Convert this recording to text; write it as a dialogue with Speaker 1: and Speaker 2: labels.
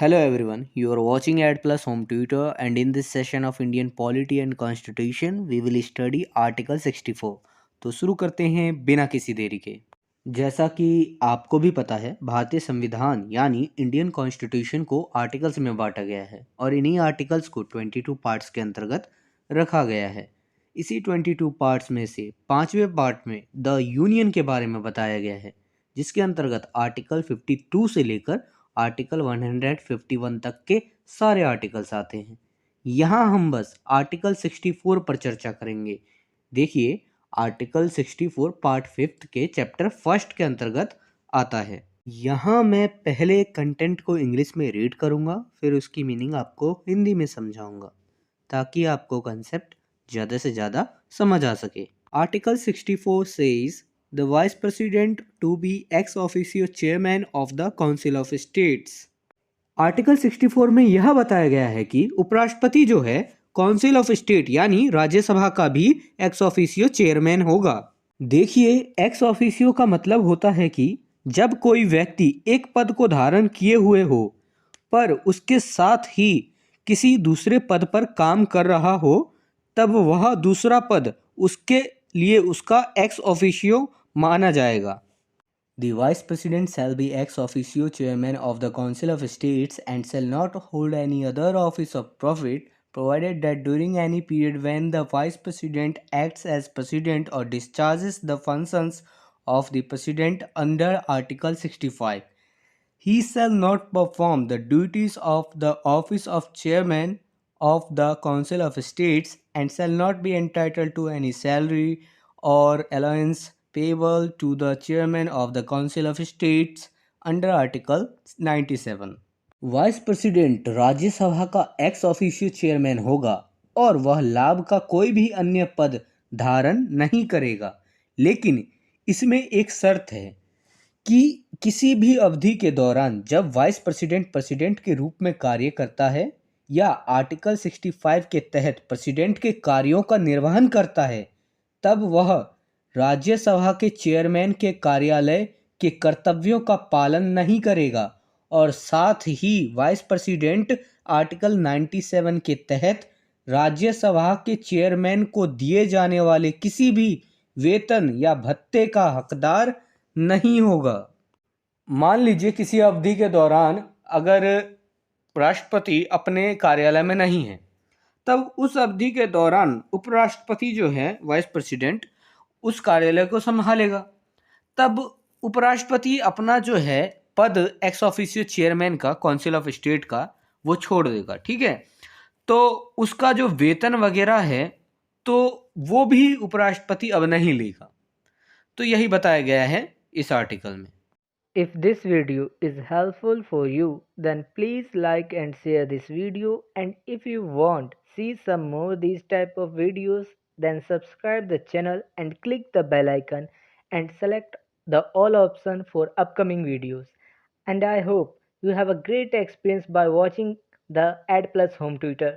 Speaker 1: Hello everyone, you are watching Ad Plus Home Tutor, and in this session of Indian Polity and Constitution we will study Article 64। तो शुरू करते हैं बिना किसी देरी के। जैसा कि आपको भी पता है, भारतीय संविधान यानी इंडियन कॉन्स्टिट्यूशन को आर्टिकल्स में बांटा गया है और इन्हीं आर्टिकल्स को 22 पार्ट्स के अंतर्गत रखा गया है। इसी 22 पार्ट्स में से पाँचवें पार्ट में द यूनियन के बारे में बताया गया है, जिसके अंतर्गत आर्टिकल 52 से लेकर आर्टिकल 151 तक के सारे आर्टिकल्स आते हैं। यहाँ हम बस आर्टिकल 64 पर चर्चा करेंगे। देखिए, आर्टिकल 64 पार्ट 5 के चैप्टर फर्स्ट के अंतर्गत आता है। यहाँ मैं पहले कंटेंट को इंग्लिश में रीड करूँगा, फिर उसकी मीनिंग आपको हिंदी में समझाऊंगा ताकि आपको कंसेप्ट ज़्यादा से ज़्यादा समझ आ सके। Article 64 says the vice president to be ex officio chairman of the council of states। Article 64 में यह बताया गया है कि उपराष्ट्रपति जो है काउंसिल ऑफ स्टेट यानी राज्यसभा का भी एक्स ऑफिसियो चेयरमैन होगा। देखिए, एक्स ऑफिसियो का मतलब होता है कि जब कोई व्यक्ति एक पद को धारण किए हुए हो पर उसके साथ ही किसी दूसरे पद पर काम कर रहा हो, तब वह दूसरा पद उसके लिए उसका एक्स ऑफिशियो माना जाएगा। The Vice President shall be ex officio chairman of the Council of States and shall not hold any other office of profit, provided that during any period when the Vice President acts as President or discharges the functions of the President under Article 65, he shall not perform the duties of the office of Chairman of the Council of States and shall not be entitled to any salary or allowance payable to the Chairman of the Council of States under Article 97। Vice president Rajya Sabha का ex officio chairman होगा और वह लाभ का कोई भी अन्य पद धारण नहीं करेगा, लेकिन इसमें एक शर्त है कि किसी भी अवधि के दौरान जब वाइस प्रेसिडेंट प्रेसिडेंट के रूप में कार्य करता है या आर्टिकल 65 के तहत प्रेसिडेंट के कार्यों का निर्वहन करता है, तब वह राज्यसभा के चेयरमैन के कार्यालय के कर्तव्यों का पालन नहीं करेगा और साथ ही वाइस प्रेसिडेंट आर्टिकल 97 के तहत राज्यसभा के चेयरमैन को दिए जाने वाले किसी भी वेतन या भत्ते का हकदार नहीं होगा। मान लीजिए किसी अवधि के दौरान अगर राष्ट्रपति अपने कार्यालय में नहीं है, तब उस अवधि के दौरान उपराष्ट्रपति जो है वाइस प्रेसिडेंट उस कार्यालय को संभालेगा। तब उपराष्ट्रपति अपना जो है पद एक्स ऑफिशियो चेयरमैन का काउंसिल ऑफ स्टेट का वो छोड़ देगा, ठीक है। तो उसका जो वेतन वगैरह है तो वो भी उपराष्ट्रपति अब नहीं लेगा। तो यही बताया गया है इस आर्टिकल में।
Speaker 2: If this video is helpful for you, then please like and share this video, and if you want see some more these type of videos, then subscribe the channel and click the bell icon and select the all option for upcoming videos. And I hope you have a great experience by watching the Ad Plus Home Tutor.